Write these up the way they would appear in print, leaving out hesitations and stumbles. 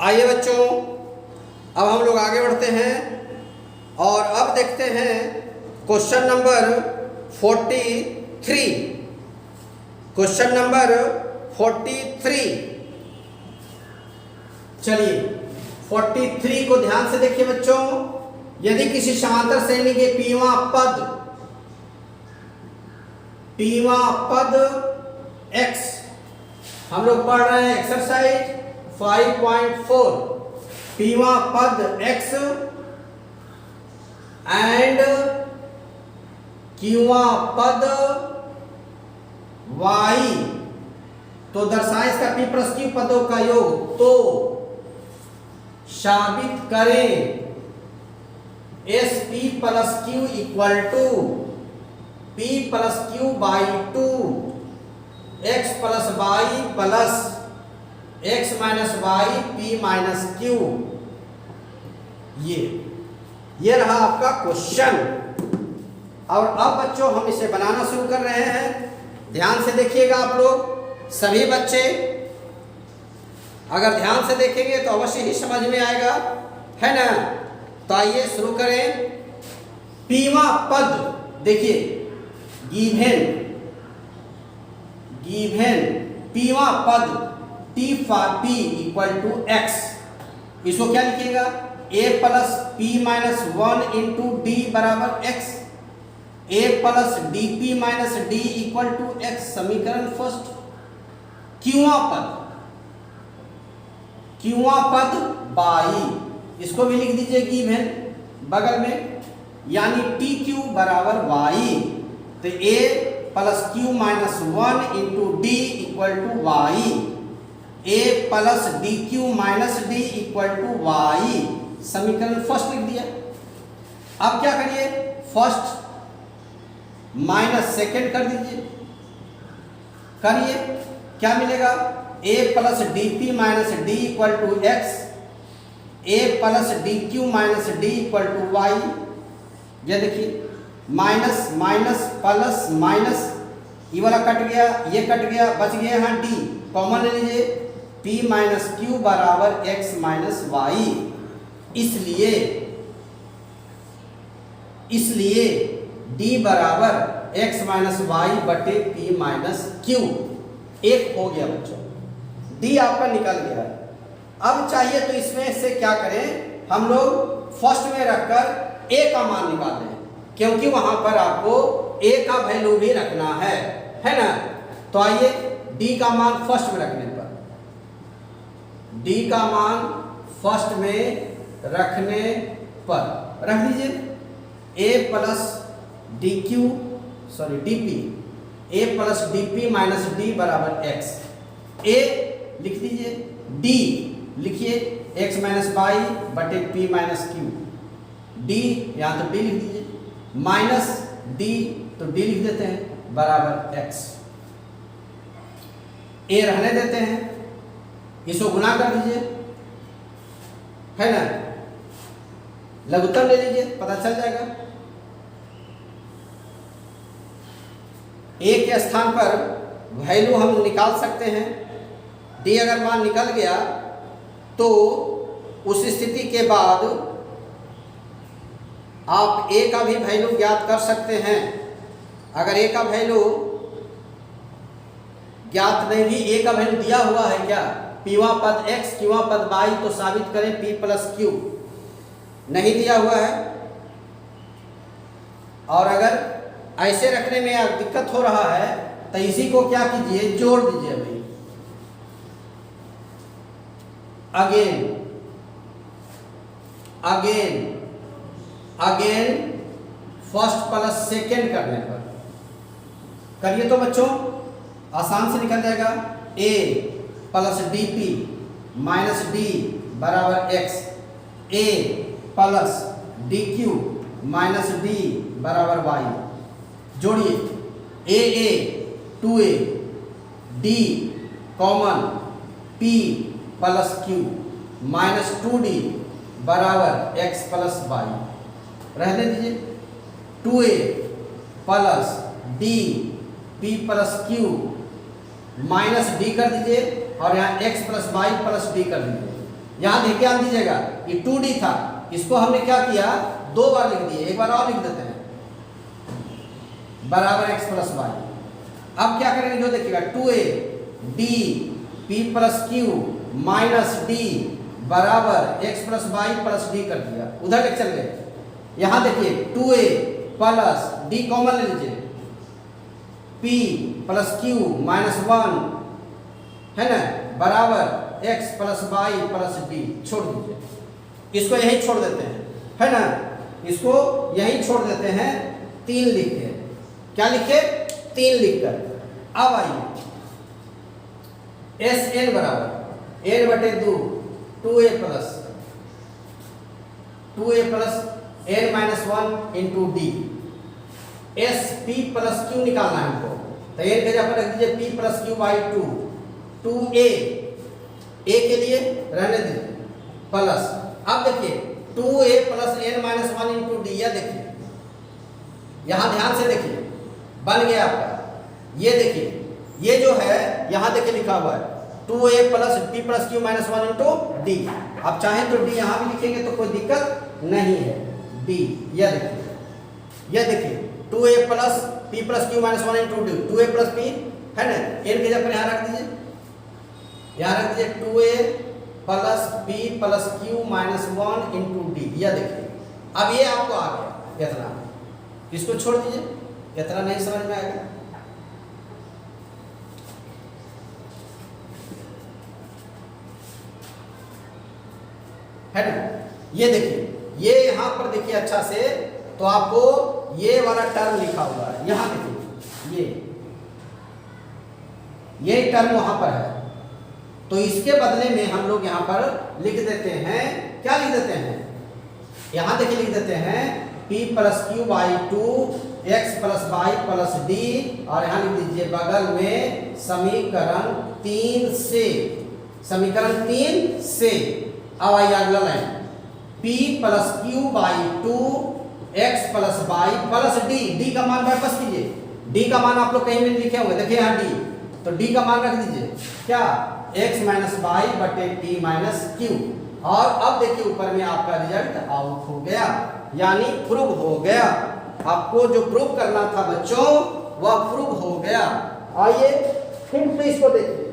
आइए बच्चों, अब हम लोग आगे बढ़ते हैं और अब देखते हैं क्वेश्चन नंबर 43। Question number 43। चलिए 43 को ध्यान से देखिए बच्चों। यदि किसी समांतर श्रेणी के पीवां पद x, हम लोग पढ़ रहे हैं एक्सरसाइज 5.4, पीवां पद x एंड क्यूवां पद y, तो दर्शाए इसका p प्लस q पदों का योग, तो साबित करें SP plus q equal to p plus q by 2 x plus y plus x minus y p minus q। ये रहा आपका क्वेश्चन। और अब बच्चों हम इसे बनाना शुरू कर रहे हैं। ध्यान से देखिएगा आप लोग सभी बच्चे, अगर ध्यान से देखेंगे तो अवश्य ही समझ में आएगा, है ना। तो आइए शुरू करें। पीवां पद देखिए, गिवन पीवां पद t for p equal to x, इसको क्या लिखिएगा, a plus p minus 1 into d बराबर x, a plus dp minus d equal to x, समीकरण फर्स्ट। क्यूआं पद बाई, इसको भी लिख दीजिए गिवन बगल में, यानी tq बराबर y, तो a plus q minus 1 into d equal to y, a plus dq minus d equal to y, समीकरण फर्स्ट लिख दिया। अब क्या करिए, फर्स्ट माइनस सेकेंड कर दीजिए, करिए क्या मिलेगा, a plus dp minus d equal to x, a plus dq minus d equal to y। ये देखिए माइनस माइनस प्लस माइनस, ये वाला कट गया, ये कट गया, बच गया यहाँ d, कॉमन ले लीजिए, p माइनस q बराबर x माइनस y। इसलिए d बराबर x माइनस y बटे p माइनस q। एक हो गया बच्चों, d आपका निकल गया। अब चाहिए तो इसमें से क्या करें, हम लोग फर्स्ट में रखकर a का मान निकाल लें, क्योंकि वहां पर आपको a का वैल्यू भी रखना है ना। तो आइए d का मान फर्स्ट में रखने पर, d का मान फर्स्ट में रखने पर रख दीजिए a plus dp, a plus dp minus d बराबर x, a लिख दीजिए, d लिखिए x माइनस y बटे p माइनस q, d यहाँ तो d लिख दीजिए, माइनस d तो d लिख देते हैं बराबर x, a रहने देते हैं, इसको गुना कर दीजिए, है ना, लघुत्तम ले लीजिए, पता चल जाएगा। a के स्थान पर वैल्यू हम निकाल सकते हैं, d अगर मान निकल गया तो उस स्थिति के बाद आप a का भी वैल्यू ज्ञात कर सकते हैं। अगर a का वैल्यू ज्ञात नहीं, भी a का वैल्यू दिया हुआ है क्या, पीवां पद x क्यूवां पद y, तो साबित करें p प्लस q, नहीं दिया हुआ है। और अगर ऐसे रखने में आप दिक्कत हो रहा है तो इसी को क्या कीजिए, जोड़ दीजिए अभी, अगेन फर्स्ट प्लस सेकेंड करने पर करिए तो बच्चों आसान से निकल जाएगा, a plus dp minus d बराबर x, a plus dq minus d बराबर y। जोड़िए a 2a, d common, p plus q minus 2d बराबर x प्लस y, रहने दीजिए, 2a plus d p plus q minus d कर दीजिए, और यहाँ x plus y plus d कर दीजिए, यहाँ देखिए ध्यान दीजिएगा, ये 2D था, इसको हमने क्या किया, 2 बार लिख दिए, एक बार और लिख देते हैं, बराबर x प्लस वाई। अब क्या करेंगे, जो देखिएगा 2a d p plus q minus d बराबर x plus y plus d कर दिया, उधर लेके चल गए। यहाँ देखिए 2a प्लस d कॉमन ले लीजिए, p प्लस क्यू माइनस 1 है ना बराबर x plus y plus d, छोड़ दीजिए, इसको यही छोड़ देते हैं, है ना, इसको यही छोड़ देते हैं 3 लिख के। क्या लिखे, 3 लिखकर। अब आइए एस एन बराबर एन बटे 2 2a plus n minus 1 into d, s p plus q निकालना है हमको, तो एन के जगह पर रख दीजिए p plus q by 2a a के लिए रहने दीजिए प्लस। अब देखिए 2a plus n minus 1 into d, यह देखिए यहां ध्यान से देखिए बन गया आपका, ये देखिए ये जो है यहां देखिए लिखा हुआ है 2a plus p plus q minus 1 into D. आप चाहें तो d यहां भी लिखेंगे तो कोई दिक्कत नहीं है, d यह देखिए 2a plus p plus q minus 1 into D, 2a plus p है ना, n के जगह पर यहां रख दीजिए, यहां रख दीजिए 2a plus p plus q minus 1 into d, यह देखिए। अब ये आपको आ गया इतना, इसको छोड़ दीजिए, इतना नहीं समझ में आएगा। है ना, ये देखिए ये यहां पर देखिए अच्छा से, तो आपको ये वाला टर्म लिखा हुआ है, यहां देखिए ये टर्म वहां पर है, तो इसके बदले में हम लोग यहां पर लिख देते हैं, क्या लिख देते हैं, यहां देखिए लिख देते हैं p plus q by 2 x plus y plus d, और यहां लिख दीजिए बगल में समीकरण 3 से, समीकरण 3 से। अब आइए अगला line, p plus q by 2 x plus y plus d, d का मान वापस कीजिए, डी का मान आप लोग कहीं में लिखे होंगे, देखिए यहाँ डी, तो डी का मान रख दीजिए क्या, x माइनस वाई बटे टी माइनस क्यू। और अब देखिए ऊपर में आपका रिजल्ट आउट हो गया, यानी प्रूव हो गया। आपको जो प्रूव करना था बच्चों वह प्रूव हो गया। आइए फिर से इसको देखिए,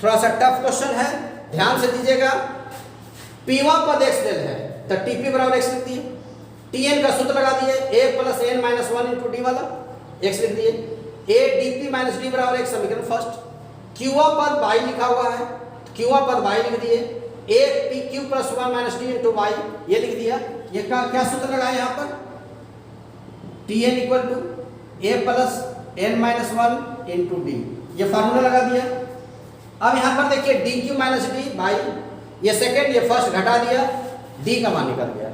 थोड़ा सा टफ क्वेश्चन है, ध्यान से दीजिएगा। पीवा पद x डेल है तो टीपी बराबर x लिख दिए, टीएन का सूत्र लगा दिए, a plus n minus 1 into d वाला x लिख दिए, a डीपी माइनस डी बराबर x, समीकरण फर्स्ट। क्यूआ पद y लिखा हुआ है, क्यूआ पद y लिख दिए, a p q plus 1 minus d into y, ये लिख दिया। ये क्या सूत्र लगाए यहाँ पर, t n equal to a plus n minus 1 into d, ये फार्मूला लगा दिया। अब यहाँ पर देखिए d q minus d by, ये सेकेंड ये फर्स्ट घटा दिया, डी का मान निकल गया।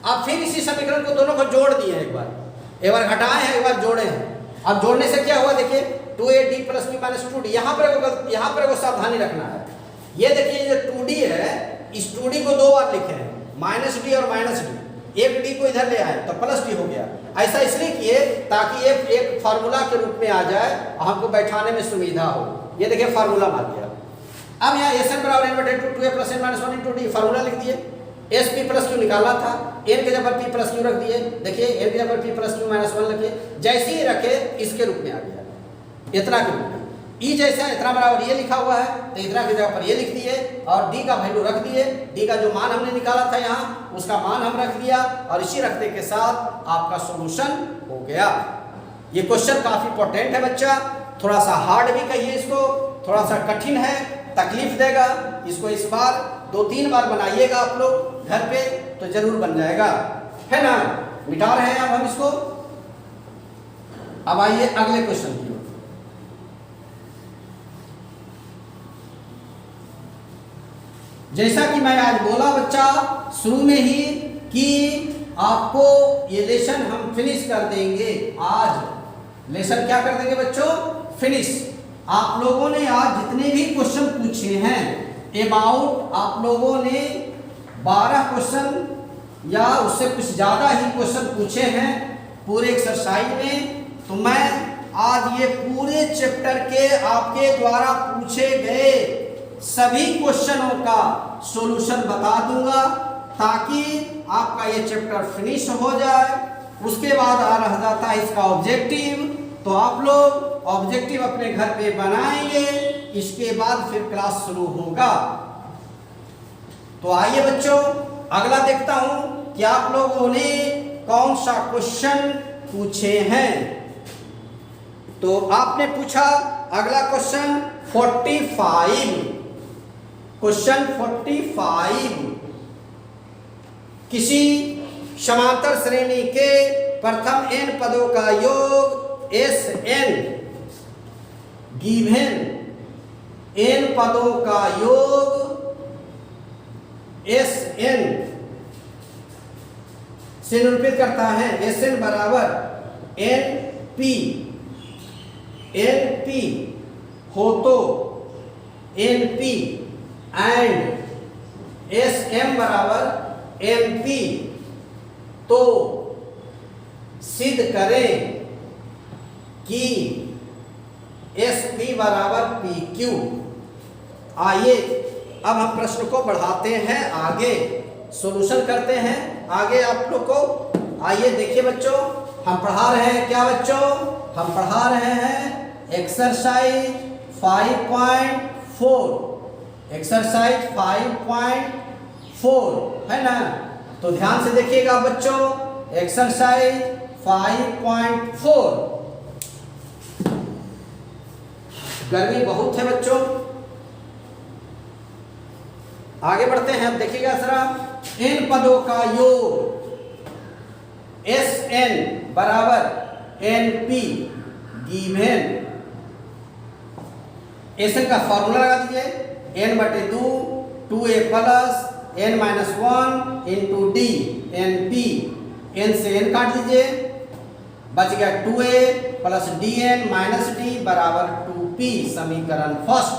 अब फिर इसी समीकरण को दोनों को जोड़ दिए, एक बार घटाए हैं, एक बार जोड़े हैं। अब जोड़ने से क्या हुआ देखिए 2a D plus q minus 2d, यहाँ पर एगो सावधानी रखना है। ये देखिए जो 2d है, इस 2d को 2 बार लिखे हैं, माइनस डी और माइनस डी, एक डी को इधर ले आए तो प्लस डी हो गया। ऐसा इसलिए किए ताकि ये एक फार्मूला के रूप में आ जाए, हमको बैठाने में सुविधा हो। ये देखिए फार्मूला मान लिया। अब यहाँ एस एन बराबर एन बटे 2 a plus n minus 1 into d, formula लिख दिए। एस पी प्लस क्यू निकालना था, एन के जगह पर पी प्लस क्यू रख दिए, देखिए एन के जगह पर पी प्लस क्यू माइनस 1 रखिए, जैसे ही रखे इसके रूप में आ गया, इतना के रूप में। ई जैसा इतना बराबर ये लिखा हुआ है तो इतना की जगह पर ये लिख दिए, और डी का वैल्यू रख दिए, डी का जो मान हमने निकाला था यहाँ उसका मान हम रख दिया, और इसी रखने के साथ आपका सॉल्यूशन हो गया। ये क्वेश्चन काफी इंपॉर्टेंट है बच्चा, थोड़ा सा हार्ड भी कहिए इसको, थोड़ा सा कठिन है, तकलीफ देगा। इसको इस बार 2-3 बार बनाइएगा आप लोग घर पे, तो जरूर बन जाएगा, है ना। मिटा रहे हैं अब हम इसको। अब आइए अगले क्वेश्चन की ओर। जैसा कि मैं आज बोला बच्चा शुरू में ही कि आपको ये लेसन हम फिनिश कर देंगे आज। लेसन क्या कर देंगे बच्चों, फिनिश। आप लोगों ने आज जितने भी क्वेश्चन पूछे हैं अबाउट, आप लोगों ने 12 क्वेश्चन या उससे कुछ ज़्यादा ही क्वेश्चन पूछे हैं पूरे एक्सरसाइज में। तो मैं आज ये पूरे चैप्टर के आपके द्वारा पूछे गए सभी क्वेश्चनों का सॉल्यूशन बता दूंगा ताकि आपका ये चैप्टर फिनिश हो जाए। उसके बाद आ रह जाता है इसका ऑब्जेक्टिव, तो आप लोग ऑब्जेक्टिव अपने घर पे बनाएंगे, इसके बाद फिर क्लास शुरू होगा। तो आइए बच्चों अगला देखता हूं कि आप लोगों ने कौन सा क्वेश्चन पूछे हैं। तो आपने पूछा अगला क्वेश्चन 45, क्वेश्चन 45, किसी समांतर श्रेणी के प्रथम n पदों का योग Sn गिवन n पदों का योग Sn से निरूपित करता है। Sn बराबर NP हो तो NP एंड Sm बराबर MP तो सिद्ध करें कि SP बराबर PQ। आइए अब हम प्रश्न को बढ़ाते हैं आगे, सॉल्यूशन करते हैं आगे आप लोग को। आइए देखिए बच्चों, हम पढ़ा रहे हैं क्या बच्चों, हम पढ़ा रहे हैं एक्सरसाइज 5.4, एक्सरसाइज 5.4 है ना। तो ध्यान से देखिएगा बच्चों, एक्सरसाइज 5.4। गर्मी बहुत है बच्चों, आगे बढ़ते हैं। अब देखिएगा जरा, इन पदों का योग Sn बराबर NP गिवन। Sn का फॉर्मूला लगा दीजिए, n/2 2a plus n-1 into d NP। n से n काट दीजिए, बच गया 2a plus dn minus d बराबर 2p। समीकरण फर्स्ट,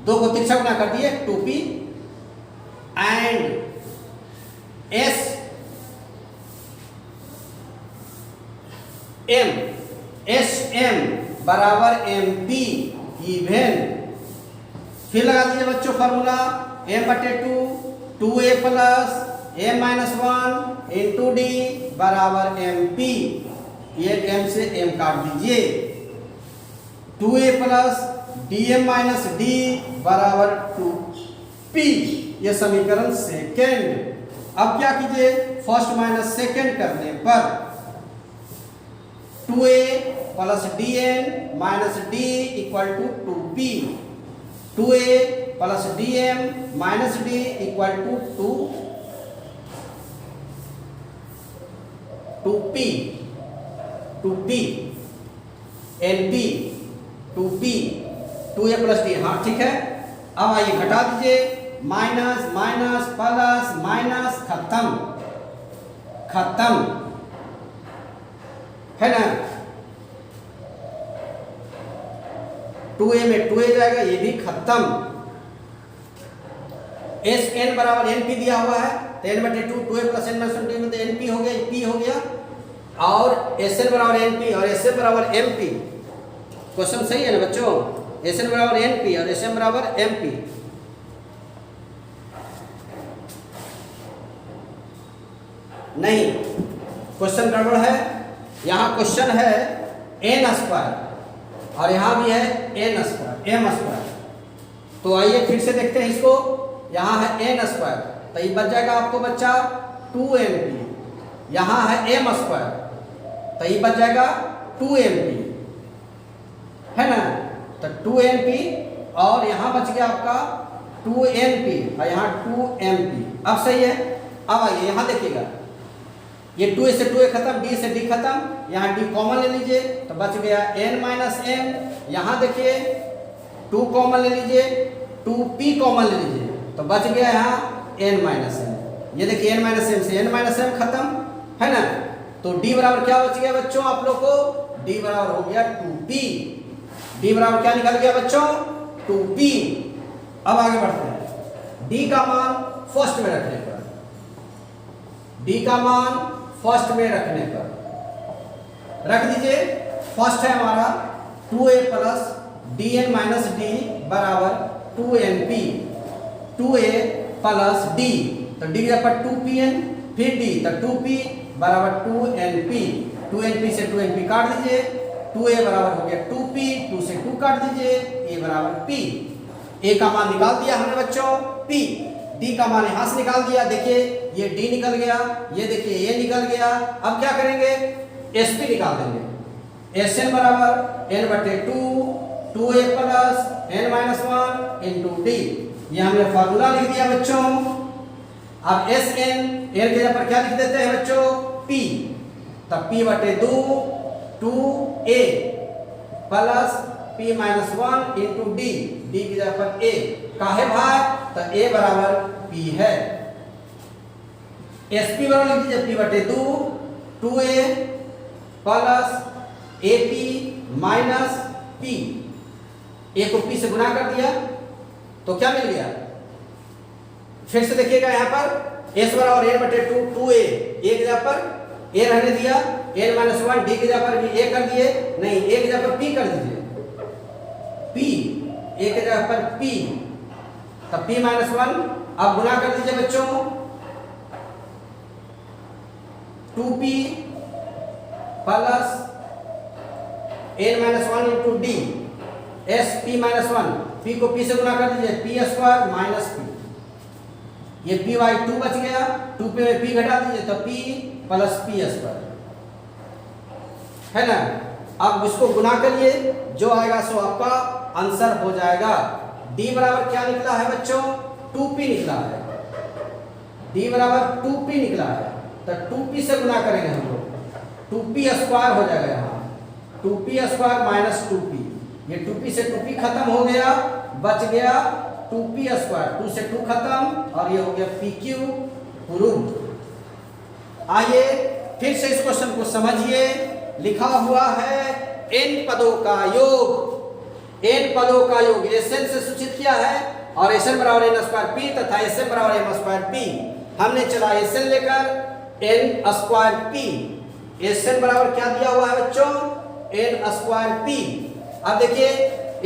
दो को तिरछा गुना कर दिए 2p एंड Sm बराबर MP गिवन। फिर लगा दीजिए बच्चों formula, m/2 2a plus m-1 into d बराबर MP। ये m से m काट दीजिए, 2a plus dm minus d बराबर 2p। ये समीकरण सेकेंड। अब क्या कीजिए, फर्स्ट माइनस सेकेंड करने पर 2a plus dn minus d equal to 2p, 2a plus dm minus d equal to 2p NP 2p 2a plus d। हाँ ठीक है। अब आइए घटा दीजिए, माइनस माइनस प्लस माइनस खत्म, खत्म है ना। 2a में 2a जाएगा, ये भी खत्म। Sn बराबर NP दिया हुआ है, तो n/2 2a प्लस n-1 में तो NP हो गया, P हो गया, और Sn बराबर NP और Sm बराबर MP। क्वेश्चन सही है ना बच्चों, Sn बराबर NP और Sm बराबर MP। नहीं, क्वेश्चन गड़बड़ है। यहाँ क्वेश्चन है n² और यहाँ भी है n², m²। तो आइए फिर से देखते हैं इसको, यहाँ है n², तो ये बच जाएगा आपको बच्चा 2mp, यहाँ है m², तो ये बच जाएगा 2mp है ना। तो 2mp और यहाँ बच गया आपका 2np और यहाँ 2mp। अब सही है। अब आइए यहाँ देखिएगा, ये 2a से 2a खत्म, d से d खत्म, यहाँ d कॉमन ले लीजिए तो बच गया n-m। यहाँ देखिए 2 कॉमन ले लीजिए, 2p कॉमन ले लीजिए तो बच गया यहाँ n-m। ये देखिए n-m से n-m खत्म है ना। तो d बराबर क्या बच गया बच्चों आप लोग को, d बराबर हो गया 2p। d बराबर क्या निकल गया बच्चों, 2p। अब आगे बढ़ते हैं, d का मान फर्स्ट में रखने पर, d का मान फर्स्ट में रखने पर रख दीजिए। फर्स्ट है हमारा 2a plus dn minus d बराबर 2np 2a प्लस d, तो d की जगह पर 2pn फिर d, तो 2p बराबर 2np, 2np से 2np काट दीजिए, 2a बराबर हो गया 2p, 2 से 2 काट दीजिए, a बराबर p। a का मान निकाल दिया हमने बच्चों p, d का मान यहाँ से निकाल दिया, देखिए ये d निकल गया, ये देखिए a निकल गया। अब क्या करेंगे, sp निकाल देंगे, Sn बराबर n बटे 2 2a plus n minus 1 into d, ये हमने फार्मूला लिख दिया बच्चों। अब Sn n की जगह पर क्या लिख देते हैं बच्चों, p, तब p बटे 2 2a plus p minus 1 into d, d की जगह पर a, काहे भाई, तो a बराबर p है। sp बराबर लिख दीजिए p बटे 2 2a plus ap minus p, a को p से गुना कर दिया तो क्या मिल गया, फिर से देखिएगा यहाँ पर s बराबर n बटे 2 2a, a की जगह पर a रहने दिया, n माइनस 1 d की जगह पर भी a कर दिए, नहीं a की जगह पर p कर दीजिए, p a की जगह पर p, तब p माइनस 1, अब गुना कर दीजिए बच्चों, 2p plus n minus 1 into d, s p minus 1, p को p से गुना कर दीजिए, p स्क्वायर माइनस p, ये p बाई 2 बच गया, 2 पे p घटा दीजिए तो p प्लस p स्क्वायर, है ना। अब इसको गुना करिए, जो आएगा सो आपका आंसर हो जाएगा। d बराबर क्या निकला है बच्चों, 2p निकला है, d बराबर 2p निकला है, तो 2p से गुना करेंगे हम लोग, 2p स्क्वायर हो जाएगा यहाँ, 2p स्क्वायर माइनस 2p, ये 2p से 2p खत्म हो गया, बच गया 2p स्क्वायर, 2 से 2 खत्म, और ये हो गया pq प्रूफ। आइए फिर से इस क्वेश्चन को समझिए, लिखा हुआ है n पदों का योग, n पदों का योग Sn से सूचित किया है, और Sn बराबर n स्क्वायर p तथा Sn बराबर m स्क्वायर p, हमने चला Sn लेकर n स्क्वायर p, Sn बराबर क्या दिया हुआ है बच्चों, n स्क्वायर p। अब देखिए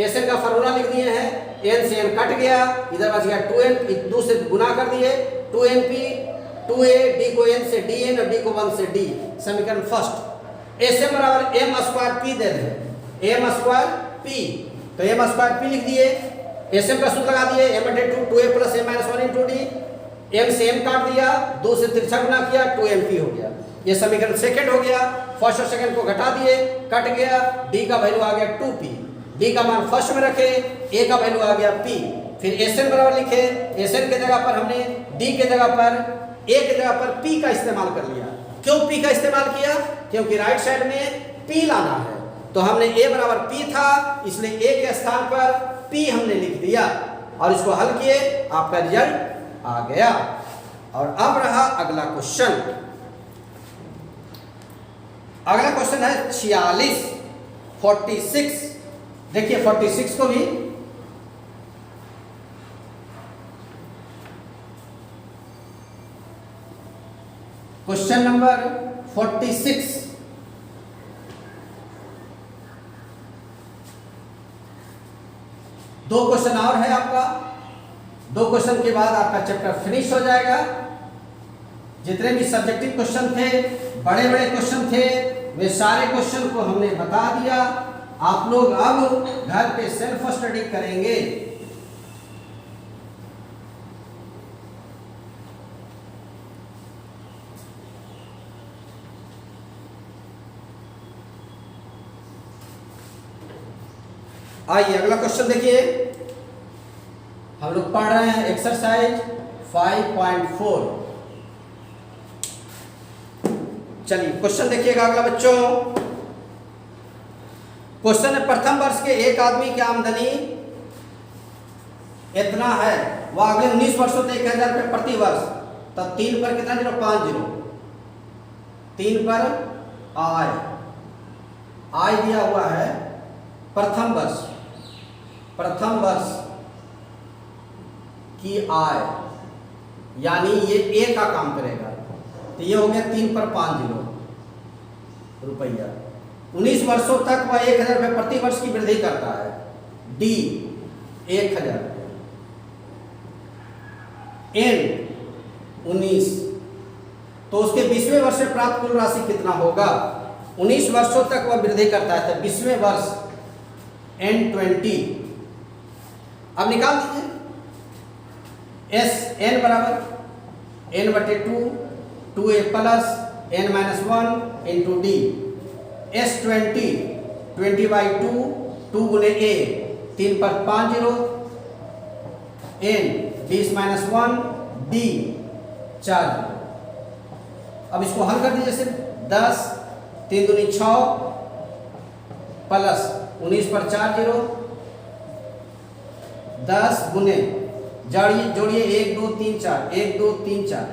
Sn का फॉर्मूला लिख दिए हैं, n से n कट गया, इधर बच गया 2n, 2 से गुना कर दिए, 2np 2a, d को n से dn और d को 1 से d, समीकरण फर्स्ट। Sn बराबर m स्क्वायर p दे दें, m स्क्वायर p, तो m स्क्वायर p लिख दिए, Sn का सूत्र लगा दिए, m बटे 2 2a plus m minus 1 into d, m से m काट दिया, 2 से तिरछा गुना किया, 2mp हो गया, ये समीकरण सेकंड हो गया। फर्स्ट और सेकंड को घटा दिए, कट गया, d का वैल्यू आ गया 2p, d का मान फर्स्ट में रखे, a का वैल्यू आ गया p, फिर Sn बराबर लिखे, Sn के जगह पर हमने d के जगह पर a के जगह पर p का इस्तेमाल कर लिया। क्यों p का इस्तेमाल किया, क्योंकि राइट साइड में p लाना है, तो हमने a बराबर p था, इसलिए a के स्थान पर p हमने लिख दिया, और इसको हल किए, आपका रिजल्ट आ गया। और अब रहा अगला क्वेश्चन, अगला क्वेश्चन है 46 46, देखिए 46 को भी क्वेश्चन नंबर 46, दो क्वेश्चन और है आपका, दो क्वेश्चन के बाद आपका चैप्टर फिनिश हो जाएगा। जितने भी सब्जेक्टिव क्वेश्चन थे, बड़े बड़े क्वेश्चन थे, वे सारे क्वेश्चन को हमने बता दिया। आप लोग अब घर पे सेल्फ स्टडी करेंगे। आइए अगला क्वेश्चन देखिए, हम लोग पढ़ रहे हैं एक्सरसाइज 5.4। चलिए क्वेश्चन देखिएगा अगला बच्चों। क्वेश्चन है, प्रथम वर्ष के एक आदमी की आमदनी इतना है, वह अगले 19 वर्षों तक 1000 रुपये प्रति वर्ष, तब 3 पर कितना जीरो, 5 जीरो, 3 पर आय दिया हुआ है। प्रथम वर्ष की आय, यानी ये ए का काम करेगा, तो ये हो गया 3 पर 5 जीरो रुपया। 19 वर्षों तक वह 1000 रुपये प्रति वर्ष की वृद्धि करता है। डी 1000, n 19, तो उसके 20वें वर्ष में प्राप्त कुल राशि कितना होगा? 19 वर्षों तक वह वृद्धि करता है, तो 20वें वर्ष n 20। अब निकाल दीजिए s n बराबर n बटे 2a plus n minus 1 into D. s 20/2 2 गुने a 3 पर 5 0 n 20-1 d 4। अब इसको हल कर दीजिए सिर्फ 10 3 दूनी 6 प्लस 19 पर 4 0 10 गुने जोड़िए 1 2 3 4 1 2 3 4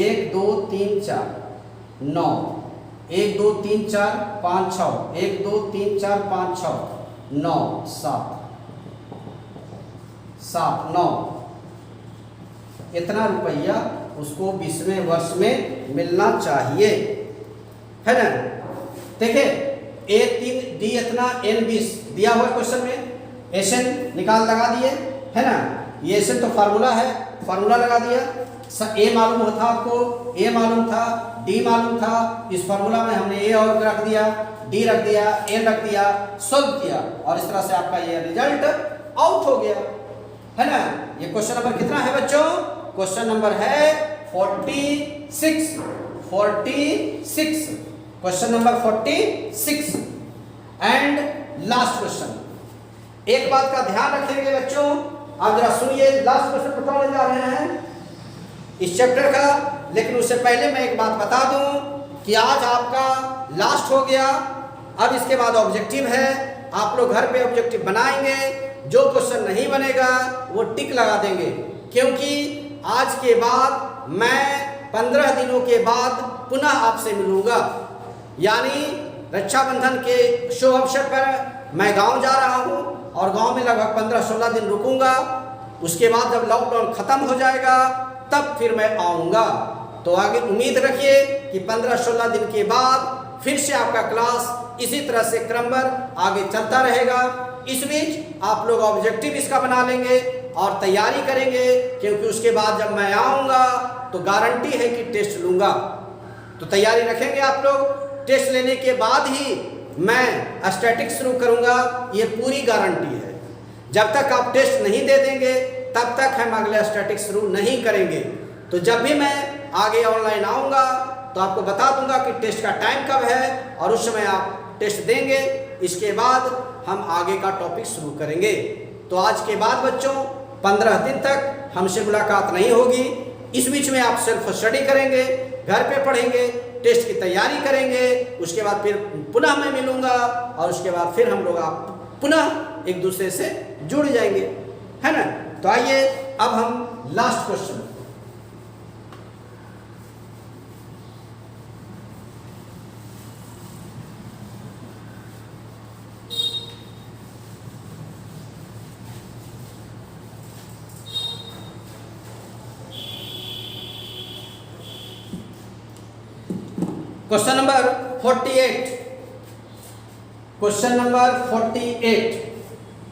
1 2 3 4 9 1 2 3 4 5 6 1 2 3 4 5 6 9 7 7 9 इतना रुपया उसको 20वें वर्ष में मिलना चाहिए, है ना। देखिए A3 D इतना N 20 दिया हुआ क्वेश्चन में, एसएन निकाल लगा दिए, है ना। ये एसएन तो फार्मूला है, फार्मूला लगा दिया। ए मालूम था आपको, ए मालूम था, डी मालूम था, इस फार्मूला में हमने ए और रख दिया, डी रख दिया, एन रख दिया, सोल्व किया और इस तरह से आपका ये रिजल्ट आउट हो गया, है ना। ये क्वेश्चन नंबर कितना है बच्चों? क्वेश्चन नंबर है 46। Question number 46 and last question. एक बात का ध्यान रखेंगे बच्चों, आप जरा सुनिए, लास्ट क्वेश्चन बताने जा रहे हैं इस चैप्टर का। लेकिन उससे पहले मैं एक बात बता दूं कि आज आपका लास्ट हो गया। अब इसके बाद ऑब्जेक्टिव है, आप लोग घर पे ऑब्जेक्टिव बनाएंगे। जो क्वेश्चन नहीं बनेगा वो टिक लगा देंगे, क्योंकि आज के बाद मैं 15 दिनों के बाद पुनः आपसे मिलूंगा। यानी रक्षाबंधन के शुभ अवसर पर मैं गांव जा रहा हूं और गांव में लगभग 15-16 दिन रुकूंगा। उसके बाद जब लॉकडाउन खत्म हो जाएगा तब फिर मैं आऊँगा। तो आगे उम्मीद रखिए कि 15-16 दिन के बाद फिर से आपका क्लास इसी तरह से क्रमबद्ध आगे चलता रहेगा। इस बीच आप लोग ऑब्जेक्टिव इसका बना लेंगे और तैयारी करेंगे, क्योंकि उसके बाद जब मैं आऊँगा तो गारंटी है कि टेस्ट लूँगा। तो तैयारी रखेंगे आप लोग। टेस्ट लेने के बाद ही मैं स्टैटिक्स शुरू करूँगा, ये पूरी गारंटी है। जब तक आप टेस्ट नहीं दे देंगे तब तक हम अगले स्टैटिक्स शुरू नहीं करेंगे। तो जब भी मैं आगे ऑनलाइन आऊँगा तो आपको बता दूंगा कि टेस्ट का टाइम कब है और उस समय आप टेस्ट देंगे। इसके बाद हम आगे का टॉपिक शुरू करेंगे। तो आज के बाद बच्चों 15 दिन तक हमसे मुलाकात नहीं होगी। इस बीच में आप सेल्फ स्टडी करेंगे, घर पे पढ़ेंगे, टेस्ट की तैयारी करेंगे। उसके बाद फिर पुनः मैं मिलूँगा और उसके बाद फिर हम लोग आप पुनः एक दूसरे से जुड़ जाएंगे, है ना। तो आइए अब हम last question. Question number 48। Question number 48,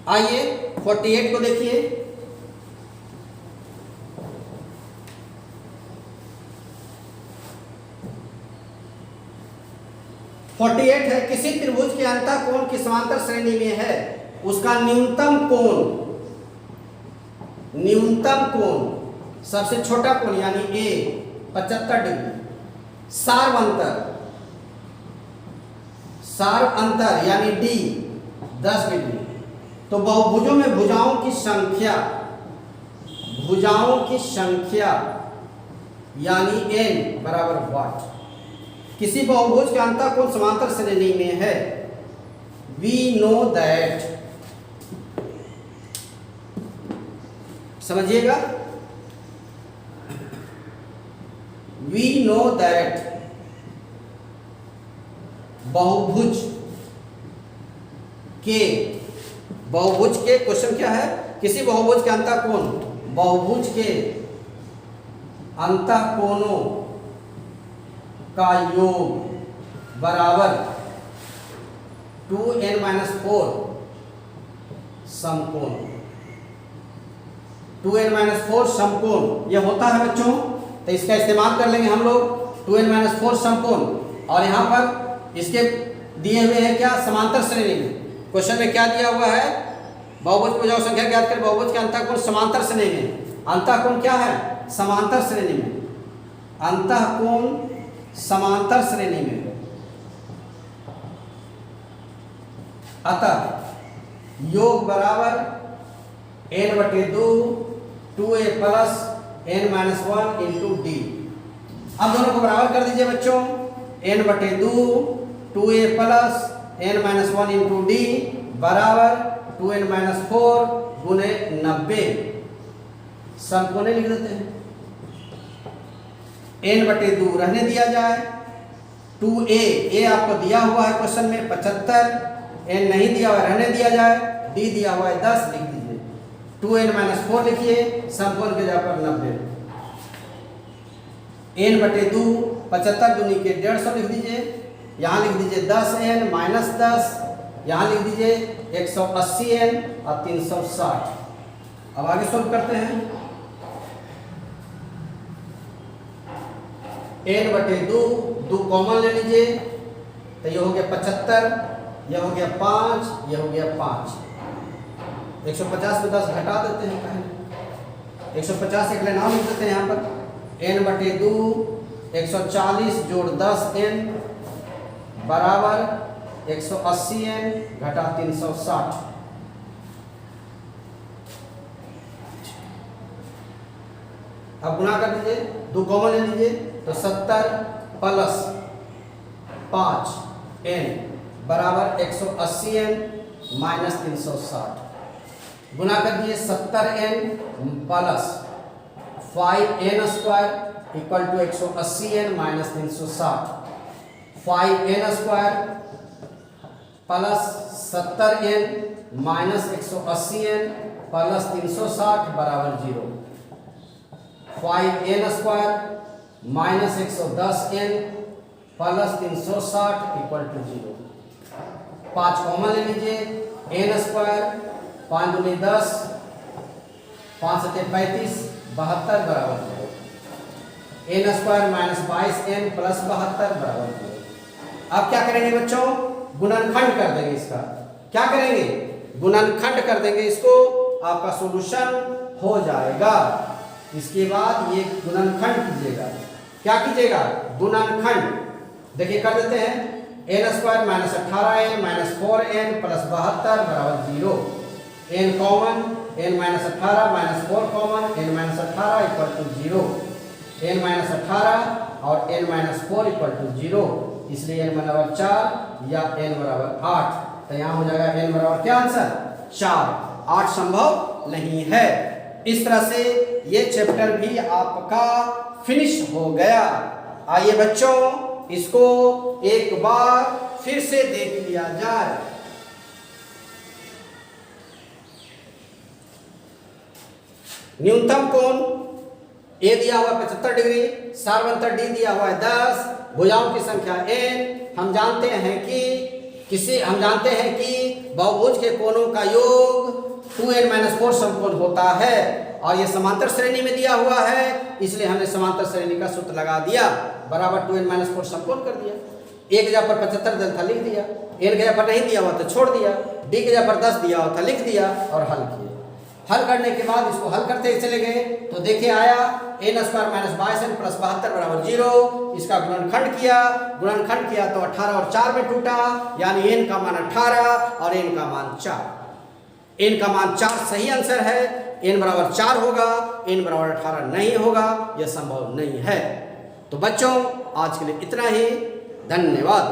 आइए 48 को देखिए। है किसी त्रिभुज के अंतःकोण की समांतर श्रेणी में है, उसका न्यूनतम कोण सबसे छोटा कोण यानी ए 75 डिग्री, सार्व अंतर यानी डी 10 डिग्री। तो बहुभुजों में भुजाओं की संख्या यानी n बराबर वाट। किसी बहुभुज के अंतःकोण समांतर श्रेणी में है। वी नो दैट, समझिएगा, वी नो दैट बहुभुज के क्वेश्चन क्या है? किसी बहुभुज के अंतःकोण, बहुभुज के अंतःकोणों का योग बराबर 2n-4 समकोण। 2n-4 समकोण ये होता है बच्चों, तो इसका इस्तेमाल कर लेंगे हम लोग 2n-4 समकोण। और यहाँ पर इसके दिए हुए हैं क्या, समांतर श्रेणी में। क्वेश्चन में क्या दिया हुआ है, बहुभुज भुजाओं संख्या ज्ञात कर, बहुभुज के अंतःकोण समांतर श्रेणी में। अंतःकोण क्या है, समांतर श्रेणी में, अंतःकोण समांतर श्रेणी में। अतः योग बराबर n/2 2a plus n-1 into D. अब दोनों को बराबर कर दीजिए बच्चों, n/2 2a plus n-1 into d बराबर 2n-4 गुने 90। समकोणे लिख देते हैं। n/2 रहने दिया जाए, 2a आपको दिया हुआ है क्वेश्चन में 75, n नहीं दिया हुआ रहने दिया जाए, d दिया हुआ है 10 लिख दीजिए, 2n-4 लिखिए, समकोण के जगह पर 90। n/2 75 दूनी के 150 लिख दीजिए, यहाँ लिख दीजिए 10n माइनस 10, यहाँ लिख दीजिए 180n और 360। अब आगे सोल्व करते हैं। n/2 2 कॉमन ले लीजिए, तो ये हो गया 75, ये हो गया 5, ये हो गया 5। 150 में 10 घटा देते हैं, कहें 150 एक लाइन और लिख देते हैं यहाँ पर, n/2 140 जोड़ 10n बराबर 180n घटा 360। अब गुणा कर दीजिए, 2 कॉमन ले लीजिए, तो 70 प्लस 5n बराबर 180n माइनस 360। गुणा कर दिए 70n plus 5n square equal to 180n minus 360। 5n square plus 70n minus 180n plus 360 बराबर 0। 5n square minus 110n plus 360 equal to 0। 5 common ले लीजिए, n स्क्वायर 5 दूनी 10, 5 सत्ते 35 72 बराबर 0। n square minus 22n plus 72 बराबर 0। अब क्या करेंगे बच्चों, गुणनखंड कर देंगे इसका। क्या करेंगे, गुणनखंड कर देंगे इसको, आपका सॉल्यूशन हो जाएगा। इसके बाद ये गुणनखंड कीजिएगा। क्या कीजिएगा, गुणनखंड। देखिए कर देते हैं, n square minus 18n minus 4n plus 72 बराबर 0। n common, n minus 18 minus 4 common, n minus 18 equal to 0। n minus 18 और n माइनस 4 इक्वल टू 0, इसलिए n बराबर 4 या n बराबर 8। तो यहाँ हो जाएगा n बराबर क्या आंसर, 4। 8 संभव नहीं है। इस तरह से ये चैप्टर भी आपका फिनिश हो गया। आइए बच्चों, इसको एक बार फिर से देख लिया जाए। न्यूनतम कोण ए दिया हुआ 75 डिग्री, सार्वंतर डी दिया हुआ है 10, भुजाओं की संख्या n। हम जानते हैं कि बहुभुज के कोणों का योग 2n-4 समकोण होता है, और ये समांतर श्रेणी में दिया हुआ है, इसलिए हमने समांतर श्रेणी का सूत्र लगा दिया, बराबर 2n-4 समकोण कर दिया। एक जगह पर 75 दिया था, लिख दिया। n के जगह पर नहीं दिया हुआ तो छोड़ दिया, d के जगह पर 10 दिया हुआ था, लिख दिया और हल किया। हल करने के बाद इसको हल करते चले गए, तो देखिए आया n square minus 22n plus 72 बराबर 0। इसका गुणनखंड किया तो 18 और 4 में टूटा, यानी n का मान 18 और n का मान 4। n का मान 4 सही आंसर है, n बराबर 4 होगा, n बराबर 18 नहीं होगा, यह संभव नहीं है। तो बच्चों आज के लिए इतना ही, धन्यवाद।